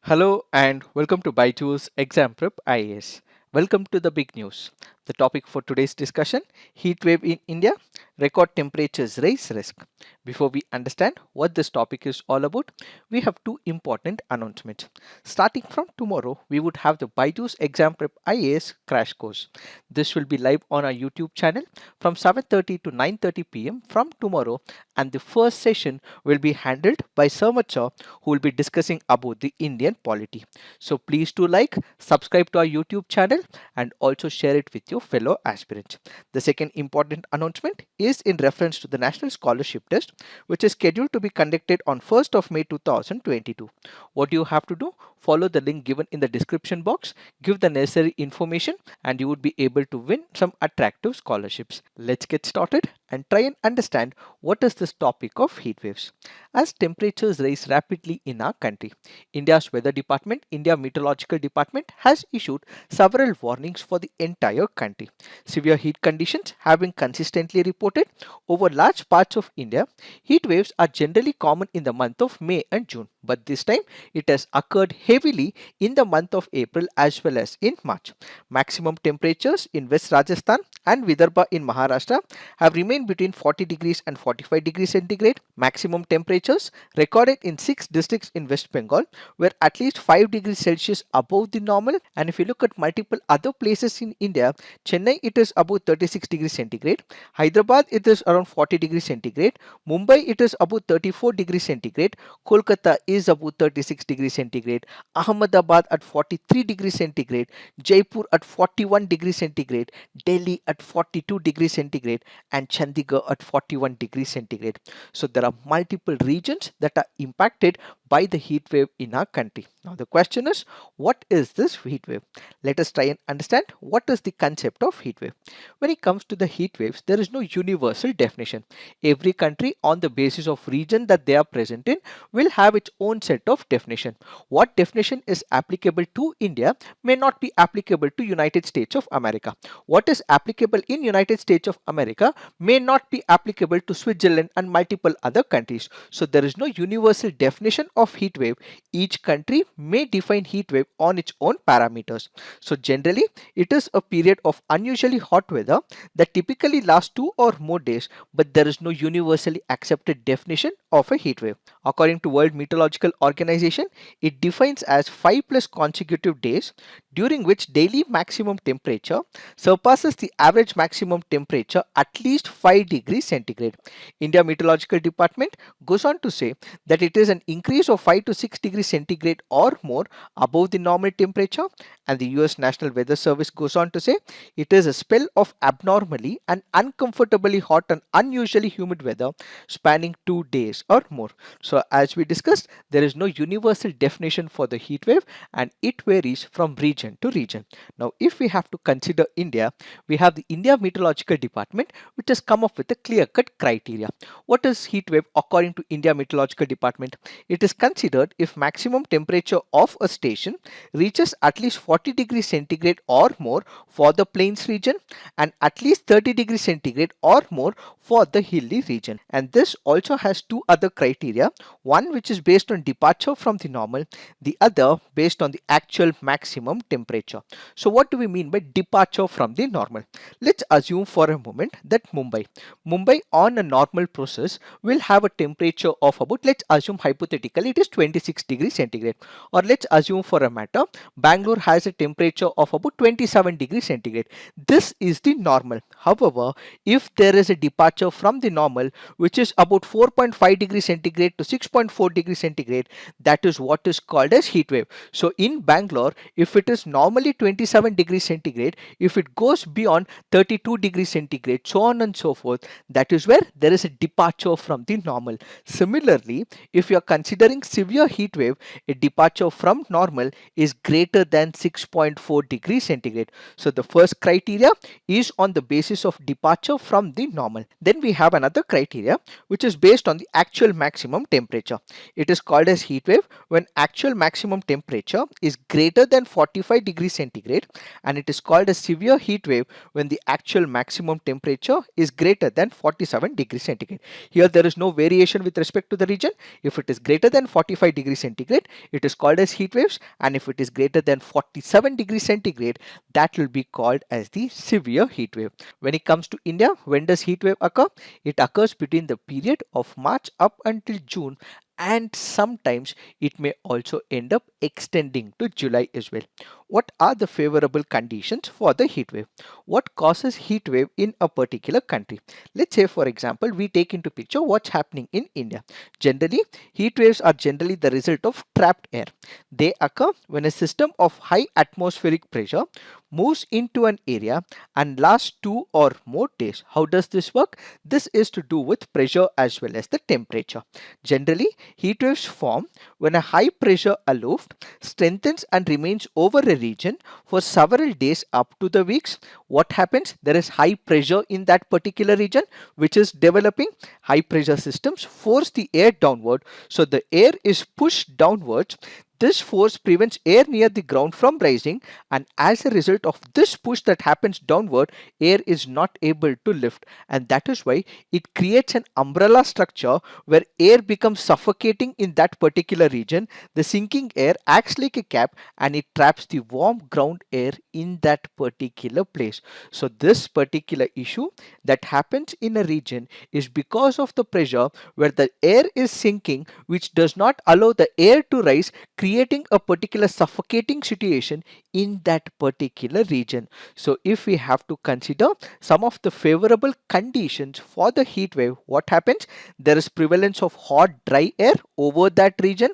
Hello and welcome to BYJU'S Exam Prep IAS. Welcome to the big news. The topic for today's discussion, heat wave in India, record temperatures raise risk. Before we understand what this topic is all about, we have two important announcements. Starting from tomorrow, we would have the BYJU'S Exam Prep IAS crash course. This will be live on our YouTube channel from 7:30 to 9:30 p.m. from tomorrow, and the first session will be handled by Sarmacha, who will be discussing about the Indian polity. So please do like, subscribe to our YouTube channel and also share it with your fellow aspirants. The second important announcement is in reference to the National Scholarship Test, which is scheduled to be conducted on 1st of May 2022. What you have to do? Follow the link given in the description box, give the necessary information, and you would be able to win some attractive scholarships. Let's get started and try and understand what is this topic of heat waves. As temperatures rise rapidly in our country, India's Weather Department, India Meteorological Department has issued several warnings for the entire country. Severe heat conditions have been consistently reported over large parts of India. Heat waves are generally common in the month of May and June, but this time it has occurred heavily in the month of April as well as in March. Maximum temperatures in West Rajasthan and Vidarbha in Maharashtra have remained between 40 degrees and 45 degrees centigrade. Maximum temperatures recorded in 6 districts in West Bengal were at least 5 degrees Celsius above the normal. And if you look at multiple other places in India, Chennai it is above 36 degrees centigrade, Hyderabad it is around 40 degrees centigrade, Mumbai it is above 34 degrees centigrade, Kolkata is above 36 degrees centigrade, Ahmedabad at 43 degrees centigrade, Jaipur at 41 degrees centigrade, Delhi at 42 degrees centigrade, and Chandigarh at 41 degrees centigrade. So there are multiple regions that are impacted by the heat wave in our country. Now the question is, what is this heat wave? Let us try and understand what is the concept of heat wave. When it comes to the heat waves, there is no universal definition. Every country on the basis of region that they are present in will have its own set of definition. What definition is applicable to India may not be applicable to United States of America. What is applicable in United States of America may not be applicable to Switzerland and multiple other countries. So there is no universal definition of heat wave. Each country may define heat wave on its own parameters. So generally it is a period of unusually hot weather that typically lasts 2 or more days, but there is no universally accepted definition of a heat wave. According to World Meteorological Organization, it defines as 5 plus consecutive days during which daily maximum temperature surpasses the average maximum temperature at least 5 degrees centigrade. India Meteorological Department goes on to say that it is an increase of 5 to 6 degrees centigrade or more above the normal temperature, and the US National Weather Service goes on to say it is a spell of abnormally and uncomfortably hot and unusually humid weather spanning 2 days or more. So as we discussed, there is no universal definition for the heat wave and it varies from region to region. Now if we have to consider India, we have the India Meteorological Department which has come up with a clear-cut criteria. What is heat wave according to India Meteorological Department? It is considered if maximum temperature of a station reaches at least 40 degrees centigrade or more for the plains region and at least 30 degrees centigrade or more for the hilly region. And this also has two other criteria, one which is based on departure from the normal, the other based on the actual maximum temperature. So what do we mean by departure from the normal? Let's assume for a moment that Mumbai on a normal process will have a temperature of about, let's assume hypothetically it is 26 degrees centigrade, or let's assume for a matter Bangalore has a temperature of about 27 degrees centigrade. This is the normal. However, if there is a departure from the normal which is about 4.5 degrees centigrade to 6.4 degrees centigrade, that is what is called as heat wave. So in Bangalore, if it is normally 27 degrees centigrade, if it goes beyond 32 degrees centigrade, so on and so forth, that is where there is a departure from the normal. Similarly, if you are considering severe heat wave, a departure from normal is greater than 6.4 degrees centigrade. So the first criteria is on the basis of departure from the normal. Then we have another criteria which is based on the actual maximum temperature. It is called as heat wave when actual maximum temperature is greater than 45 45 degrees centigrade, and it is called a severe heat wave when the actual maximum temperature is greater than 47 degrees centigrade. Here there is no variation with respect to the region. If it is greater than 45 degrees centigrade, it is called as heat waves, and if it is greater than 47 degrees centigrade, that will be called as the severe heat wave. When it comes to India, when does heat wave occur? It occurs between the period of March up until June, and sometimes it may also end up extending to July as well. What are the favorable conditions for the heat wave? What causes heat wave in a particular country? Let's say, for example, we take into picture what's happening in India. Generally, heat waves are generally the result of trapped air. They occur when a system of high atmospheric pressure moves into an area and lasts 2 or more days. How does this work? This is to do with pressure as well as the temperature. Generally, heat waves form when a high pressure aloft strengthens and remains over a region for several days up to the weeks. What happens? There is high pressure in that particular region which is developing. High pressure systems force the air downward, so the air is pushed downwards. This force prevents air near the ground from rising, and as a result of this push that happens downward, air is not able to lift, and that is why it creates an umbrella structure where air becomes suffocating in that particular region. The sinking air acts like a cap and it traps the warm ground air in that particular place. So this particular issue that happens in a region is because of the pressure where the air is sinking, which does not allow the air to rise, creating a particular suffocating situation in that particular region. So if we have to consider some of the favorable conditions for the heat wave, what happens? There is prevalence of hot dry air over that region,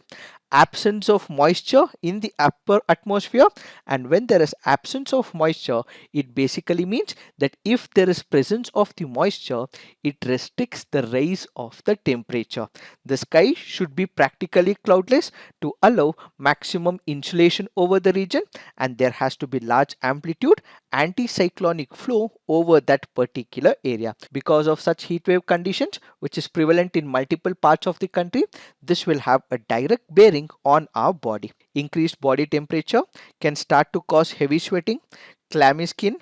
absence of moisture in the upper atmosphere, and when there is absence of moisture, it basically means that if there is presence of the moisture, it restricts the rise of the temperature. The sky should be practically cloudless to allow maximum insulation over the region, and there has to be large amplitude anticyclonic flow over that particular area. Because of such heat wave conditions which is prevalent in multiple parts of the country, this will have a direct bearing on our body. Increased body temperature can start to cause heavy sweating, clammy skin,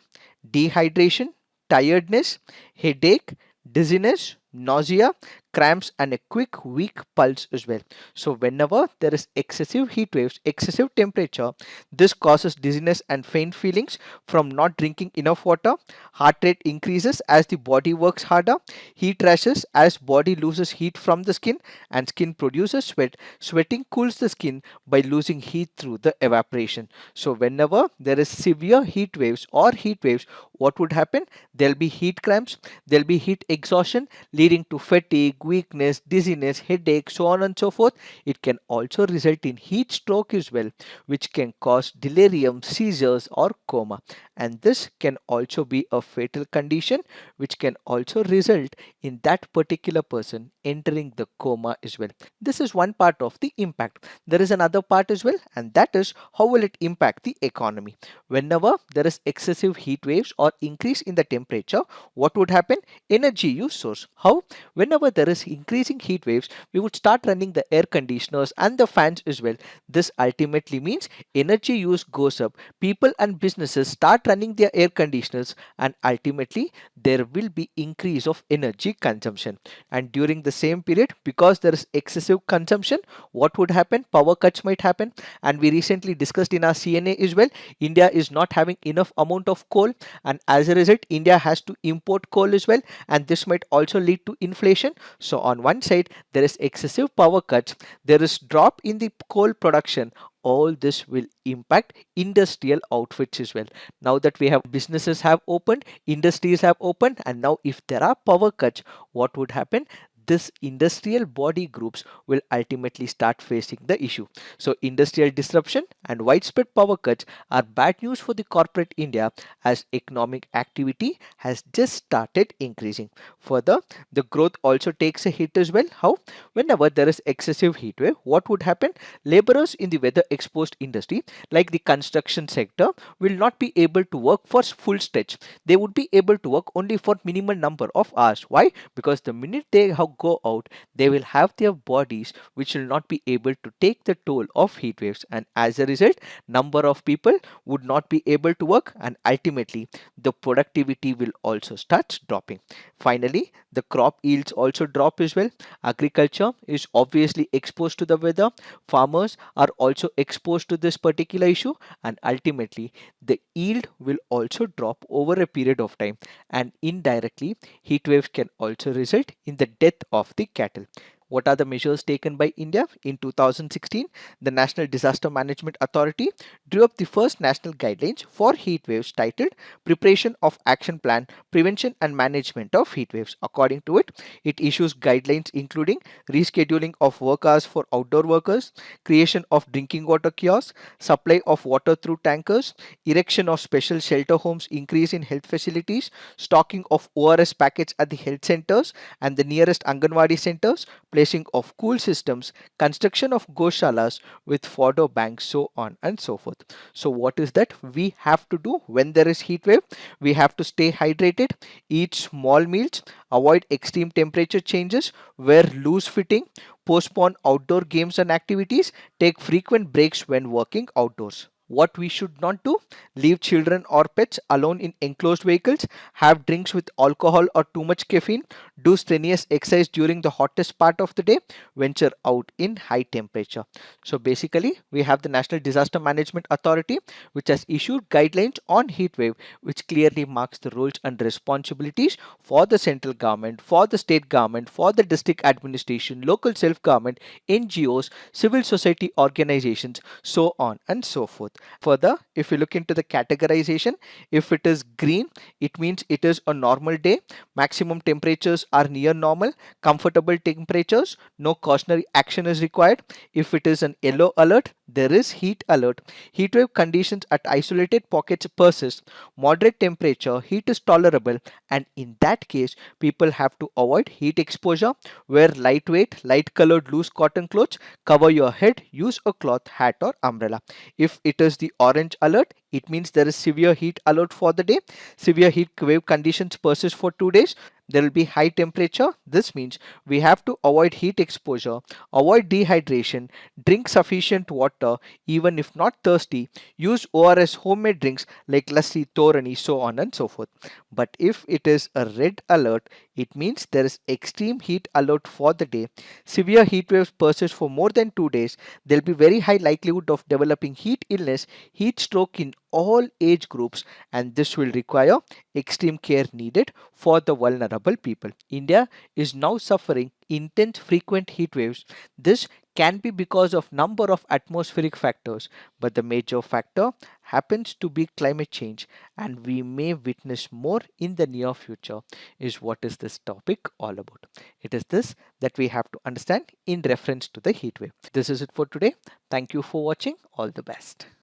dehydration, tiredness, headache, dizziness, nausea, cramps, and a quick weak pulse as well. So whenever there is excessive heat waves, excessive temperature, this causes dizziness and faint feelings from not drinking enough water. Heart rate increases as the body works harder. Heat rashes as body loses heat from the skin, and skin produces sweat. Sweating cools the skin by losing heat through the evaporation. So whenever there is severe heat waves or heat waves, what would happen? There'll be heat cramps, there'll be heat exhaustion leading to fatigue, weakness, dizziness, headache, so on and so forth. It can also result in heat stroke as well, which can cause delirium, seizures, or coma. And this can also be a fatal condition which can also result in that particular person entering the coma as well. This is one part of the impact. There is another part as well, and that is how will it impact the economy. Whenever there is excessive heat waves or increase in the temperature, what would happen? Energy use source. How? Whenever there is increasing heat waves, we would start running the air conditioners and the fans as well. This ultimately means energy use goes up. People and businesses start running their air conditioners, and ultimately there will be increase of energy consumption. And during the same period, because there is excessive consumption, what would happen? Power cuts might happen. And we recently discussed in our CNA as well, India is not having enough amount of coal, and as a result India has to import coal as well, and this might also lead to inflation. So on one side there is excessive power cuts, there is drop in the coal production. All this will impact industrial outfits as well. Now that we have businesses have opened, industries have opened, and now if there are power cuts, what would happen? This industrial body groups will ultimately start facing the issue. So industrial disruption and widespread power cuts are bad news for the corporate India, as economic activity has just started increasing. Further, the growth also takes a hit as well. How? Whenever there is excessive heat wave, what would happen? Laborers in the weather exposed industry like the construction sector will not be able to work for full stretch. They would be able to work only for minimal number of hours. Why? Because the minute they have go out, they will have their bodies which will not be able to take the toll of heat waves, and as a result, number of people would not be able to work, and ultimately the productivity will also start dropping. Finally, the crop yields also drop as well. Agriculture is obviously exposed to the weather, farmers are also exposed to this particular issue, and ultimately the yield will also drop over a period of time, and indirectly heat waves can also result in the death of the cattle. What are the measures taken by India? In 2016, the National Disaster Management Authority drew up the first national guidelines for heat waves titled Preparation of Action Plan, Prevention and Management of Heat Waves. According to it, it issues guidelines including rescheduling of work hours for outdoor workers, creation of drinking water kiosks, supply of water through tankers, erection of special shelter homes, increase in health facilities, stocking of ORS packets at the health centers and the nearest Anganwadi centers, placing of cool systems, construction of goshalas with fodder banks, so on and so forth. So what is that we have to do when there is heat wave? We have to stay hydrated, eat small meals, avoid extreme temperature changes, wear loose fitting, postpone outdoor games and activities, take frequent breaks when working outdoors. What we should not do: leave children or pets alone in enclosed vehicles, have drinks with alcohol or too much caffeine, do strenuous exercise during the hottest part of the day, venture out in high temperature. So basically, we have the National Disaster Management Authority which has issued guidelines on heat wave, which clearly marks the roles and responsibilities for the central government, for the state government, for the district administration, local self government, NGOs, civil society organizations, so on and so forth. Further, if you look into the categorization, if it is green, it means it is a normal day, maximum temperatures are near normal, comfortable temperatures, no cautionary action is required. If it is an yellow alert, there is heat alert. Heat wave conditions at isolated pockets persist. Moderate temperature, heat is tolerable, and in that case, people have to avoid heat exposure. Wear lightweight, light colored loose cotton clothes, cover your head, use a cloth, hat, or umbrella. If it is the orange alert, it means there is severe heat alert for the day. Severe heat wave conditions persist for 2 days. There will be high temperature. This means we have to avoid heat exposure, avoid dehydration, drink sufficient water even if not thirsty, use ORS homemade drinks like lassi, torani, so on and so forth. But if it is a red alert, it means there is extreme heat alert for the day. Severe heat waves persist for more than 2 days. There will be very high likelihood of developing heat illness, heat stroke in all age groups, and this will require extreme care needed for the vulnerable people. India is now suffering intense frequent heat waves. This can be because of number of atmospheric factors, but the major factor happens to be climate change, and we may witness more in the near future. Is what is this topic all about? It is this that we have to understand in reference to the heat wave. This is it for today. Thank you for watching. All the best.